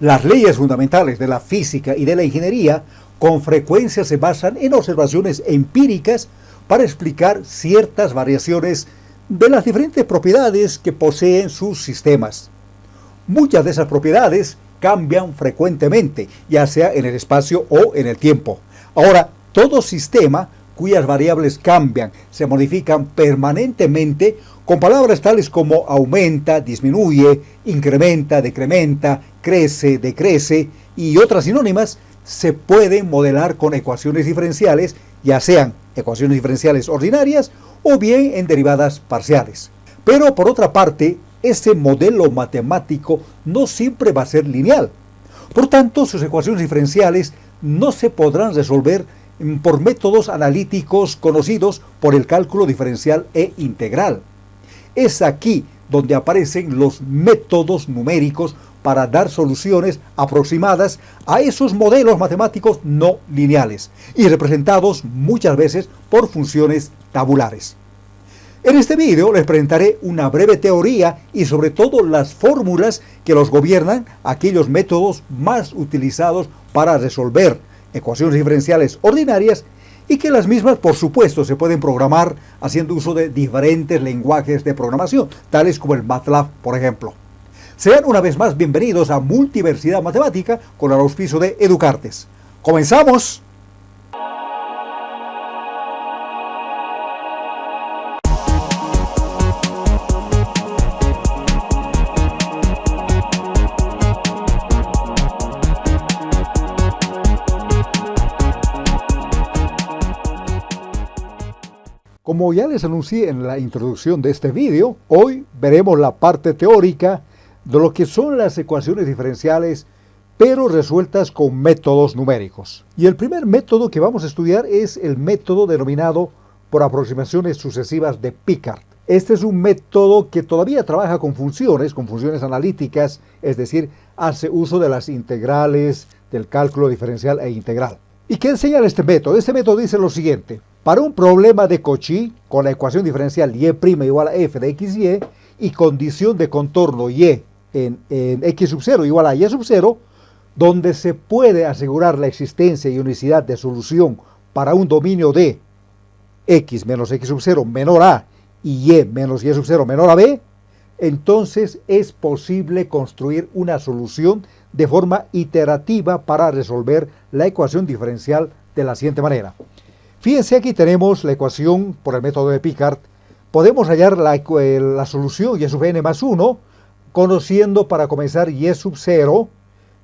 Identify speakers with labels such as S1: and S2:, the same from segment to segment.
S1: Las leyes fundamentales de la física y de la ingeniería con frecuencia se basan en observaciones empíricas para explicar ciertas variaciones de las diferentes propiedades que poseen sus sistemas. Muchas de esas propiedades cambian frecuentemente, ya sea en el espacio o en el tiempo. Ahora, todo sistema cuyas variables cambian, se modifican permanentemente con palabras tales como aumenta, disminuye, incrementa, decrementa, crece, decrece y otras sinónimas, se pueden modelar con ecuaciones diferenciales, ya sean ecuaciones diferenciales ordinarias o bien en derivadas parciales. Pero por otra parte, ese modelo matemático no siempre va a ser lineal. Por tanto, sus ecuaciones diferenciales no se podrán resolver por métodos analíticos conocidos por el cálculo diferencial e integral. Es aquí donde aparecen los métodos numéricos para dar soluciones aproximadas a esos modelos matemáticos no lineales y representados muchas veces por funciones tabulares. En este video les presentaré una breve teoría y sobre todo las fórmulas que los gobiernan, aquellos métodos más utilizados para resolver ecuaciones diferenciales ordinarias y que las mismas, por supuesto, se pueden programar haciendo uso de diferentes lenguajes de programación, tales como el MATLAB, por ejemplo. Sean una vez más bienvenidos a Multiversidad Matemática con el auspicio de Educartes. ¡Comenzamos! Como ya les anuncié en la introducción de este video, hoy veremos la parte teórica de lo que son las ecuaciones diferenciales, pero resueltas con métodos numéricos. Y el primer método que vamos a estudiar es el método denominado por aproximaciones sucesivas de Picard. Este es un método que todavía trabaja con funciones analíticas, es decir, hace uso de las integrales, del cálculo diferencial e integral. ¿Y qué enseña este método? Este método dice lo siguiente: para un problema de Cauchy con la ecuación diferencial y' igual a f de xy y condición de contorno y en x sub 0 igual a y sub 0, donde se puede asegurar la existencia y unicidad de solución para un dominio de x menos x sub 0 menor a y menos y sub 0 menor a b, entonces es posible construir una solución de forma iterativa para resolver la ecuación diferencial de la siguiente manera. Fíjense, aquí tenemos la ecuación por el método de Picard. Podemos hallar la solución y sub n más 1, conociendo para comenzar y sub 0,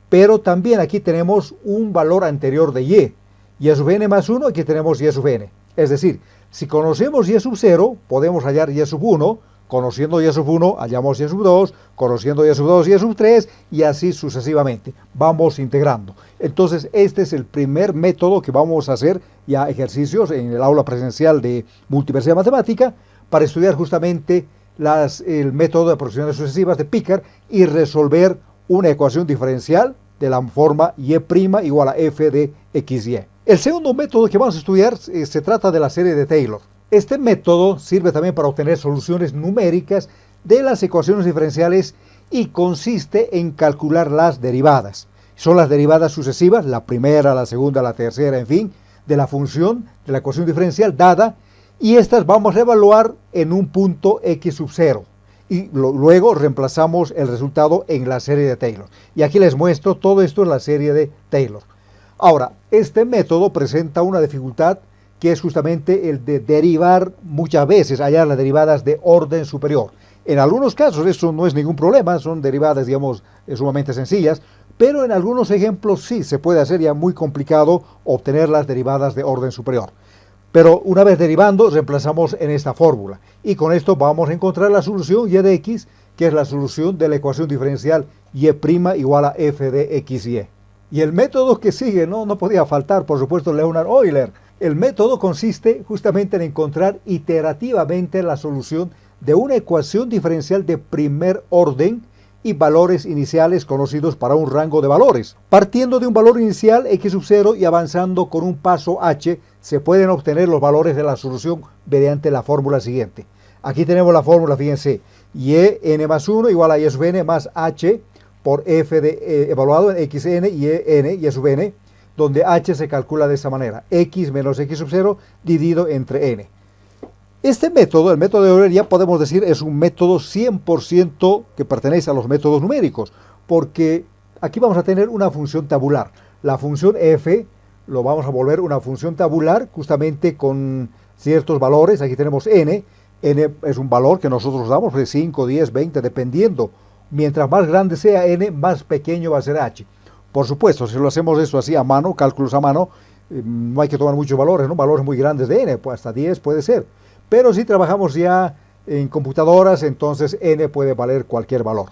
S1: pero también aquí tenemos un valor anterior de y sub n más 1, aquí tenemos y sub n. Es decir, si conocemos y sub 0, podemos hallar y sub 1, conociendo y sub 1, hallamos y sub 2, conociendo y sub 2, y sub 3, y así sucesivamente. Vamos integrando. Entonces, este es el primer método que vamos a hacer ya ejercicios en el aula presencial de Multiversidad Matemática para estudiar justamente el método de aproximaciones sucesivas de Picard y resolver una ecuación diferencial de la forma y' igual a f de xy. El segundo método que vamos a estudiar se trata de la serie de Taylor. Este método sirve también para obtener soluciones numéricas de las ecuaciones diferenciales y consiste en calcular las derivadas. Son las derivadas sucesivas, la primera, la segunda, la tercera, en fin, de la función de la ecuación diferencial dada, y estas vamos a evaluar en un punto x sub 0. Y luego reemplazamos el resultado en la serie de Taylor. Y aquí les muestro, todo esto es la serie de Taylor. Ahora, este método presenta una dificultad que es justamente el de derivar muchas veces, hallar las derivadas de orden superior. En algunos casos eso no es ningún problema, son derivadas, digamos, sumamente sencillas, pero en algunos ejemplos sí se puede hacer ya muy complicado obtener las derivadas de orden superior. Pero una vez derivando, reemplazamos en esta fórmula. Y con esto vamos a encontrar la solución y de x, que es la solución de la ecuación diferencial y' igual a f de xy. Y el método que sigue, no podía faltar, por supuesto, Leonhard Euler. El método consiste justamente en encontrar iterativamente la solución de una ecuación diferencial de primer orden y valores iniciales conocidos para un rango de valores. Partiendo de un valor inicial x sub 0 y avanzando con un paso h, se pueden obtener los valores de la solución mediante la fórmula siguiente. Aquí tenemos la fórmula, fíjense, y n más 1 igual a y sub n más h por f evaluado en xn y n y sub n, donde h se calcula de esta manera, x menos x sub 0 dividido entre n. Este método, el método de Euler, ya podemos decir es un método 100% que pertenece a los métodos numéricos, porque aquí vamos a tener una función tabular. La función f lo vamos a volver una función tabular justamente con ciertos valores. Aquí tenemos n es un valor que nosotros damos de 5, 10, 20, dependiendo. Mientras más grande sea n, más pequeño va a ser h. Por supuesto, si lo hacemos esto así a mano, cálculos a mano, no hay que tomar muchos valores, ¿no? Valores muy grandes de n, pues hasta 10 puede ser. Pero si trabajamos ya en computadoras, entonces n puede valer cualquier valor.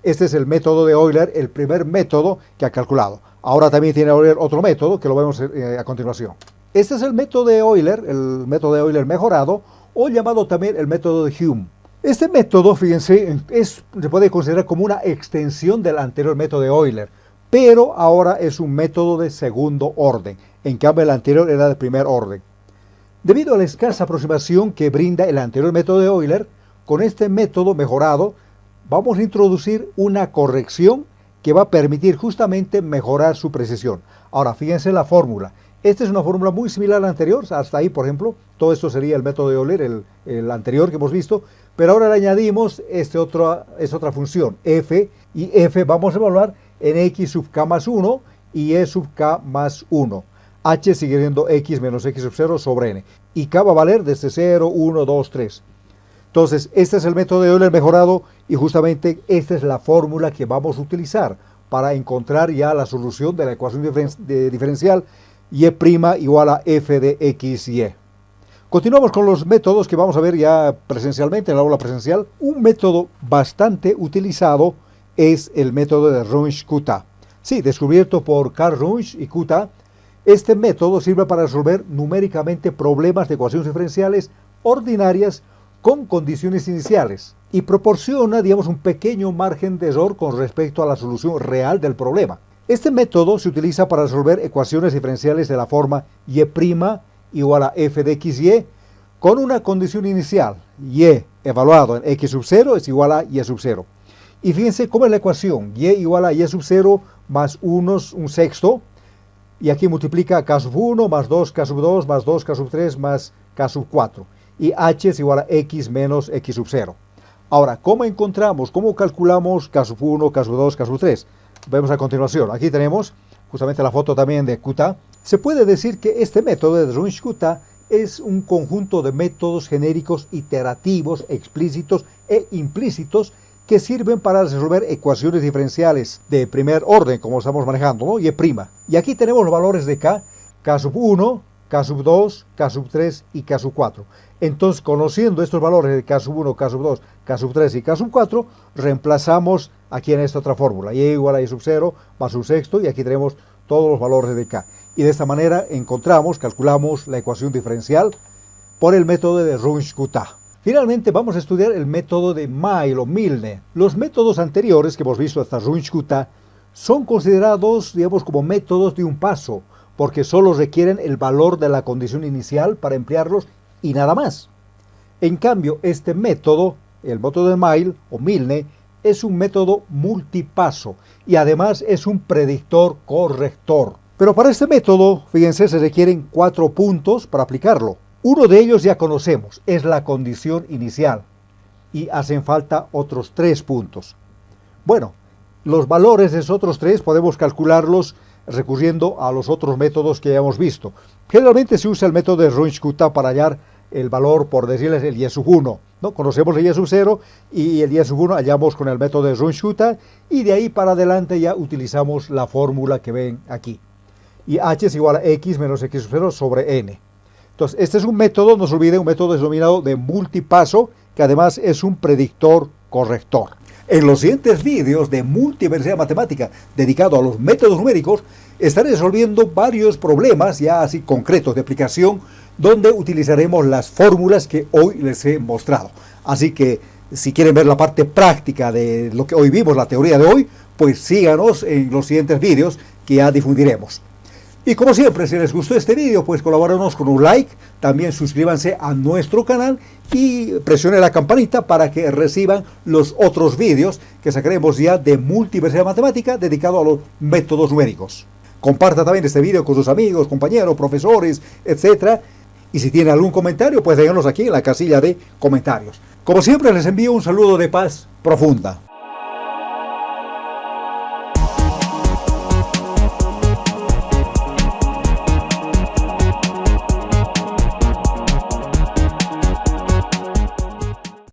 S1: Este es el método de Euler, el primer método que ha calculado. Ahora también tiene Euler otro método que lo vemos a continuación. Este es el método de Euler mejorado, o llamado también el método de Hume. Este método, fíjense, se puede considerar como una extensión del anterior método de Euler, pero ahora es un método de segundo orden. En cambio, el anterior era de primer orden. Debido a la escasa aproximación que brinda el anterior método de Euler, con este método mejorado, vamos a introducir una corrección que va a permitir justamente mejorar su precisión. Ahora, fíjense la fórmula. Esta es una fórmula muy similar a la anterior, hasta ahí, por ejemplo, todo esto sería el método de Euler, el anterior que hemos visto, pero ahora le añadimos es otra función, f, y f vamos a evaluar en x sub k más 1 y e sub k más 1. H sigue siendo x menos x sub 0 sobre n, y k va a valer desde 0, 1, 2, 3. Entonces, este es el método de Euler mejorado, y justamente esta es la fórmula que vamos a utilizar para encontrar ya la solución de la ecuación diferencial y' igual a f de x y e. Continuamos con los métodos que vamos a ver ya presencialmente en la aula presencial. Un método bastante utilizado es el método de Runge-Kutta. Sí, descubierto por Carl Runge y Kutta, este método sirve para resolver numéricamente problemas de ecuaciones diferenciales ordinarias con condiciones iniciales y proporciona, digamos, un pequeño margen de error con respecto a la solución real del problema. Este método se utiliza para resolver ecuaciones diferenciales de la forma y' igual a f de x y e con una condición inicial, y evaluado en x sub 0 es igual a y sub 0. Y fíjense cómo es la ecuación, y igual a y sub 0 más 1 un sexto, y aquí multiplica k sub 1 más 2 k sub 2 más 2 k sub 3 más k sub 4. Y h es igual a x menos x sub 0. Ahora, cómo calculamos k sub 1, k sub 2, k sub 3? Vemos a continuación. Aquí tenemos justamente la foto también de Kutta. Se puede decir que este método de Runge-Kutta es un conjunto de métodos genéricos iterativos, explícitos e implícitos que sirven para resolver ecuaciones diferenciales de primer orden, como estamos manejando, ¿no? Y'. Y aquí tenemos los valores de k sub 1, k sub 2, k sub 3 y k sub 4. Entonces, conociendo estos valores de k sub 1, k sub 2, k sub 3 y k sub 4, reemplazamos aquí en esta otra fórmula, y igual a y sub 0 más un sexto, y aquí tenemos todos los valores de k. Y de esta manera calculamos la ecuación diferencial por el método de Runge-Kutta. Finalmente vamos a estudiar el método de Mile o Milne. Los métodos anteriores que hemos visto hasta Runge-Kutta son considerados, digamos, como métodos de un paso, porque solo requieren el valor de la condición inicial para emplearlos y nada más. En cambio, este método, el método de Mile o Milne, es un método multipaso y además es un predictor corrector. Pero para este método, fíjense, se requieren 4 puntos para aplicarlo. Uno de ellos ya conocemos, es la condición inicial, y hacen falta otros 3 puntos. Bueno, los valores de esos otros 3 podemos calcularlos recurriendo a los otros métodos que ya hemos visto. Generalmente se usa el método de Runge-Kutta para hallar el valor, por decirles, el y sub 1. ¿No? Conocemos el y sub 0 y el y sub 1 hallamos con el método de Runge-Kutta, y de ahí para adelante ya utilizamos la fórmula que ven aquí. Y h es igual a x menos x sub 0 sobre n. Entonces, este es un método, no se olviden, un método denominado de multipaso, que además es un predictor corrector. En los siguientes vídeos de Multiversidad Matemática, dedicado a los métodos numéricos, estaré resolviendo varios problemas ya así concretos de aplicación, donde utilizaremos las fórmulas que hoy les he mostrado. Así que, si quieren ver la parte práctica de lo que hoy vimos, la teoría de hoy, pues síganos en los siguientes vídeos que ya difundiremos. Y como siempre, si les gustó este video, pues colabórenos con un like, también suscríbanse a nuestro canal y presione la campanita para que reciban los otros videos que sacaremos ya de multiversidad matemática dedicado a los métodos numéricos. Comparta también este video con sus amigos, compañeros, profesores, etc. Y si tiene algún comentario, pues déjenlos aquí en la casilla de comentarios. Como siempre, les envío un saludo de paz profunda.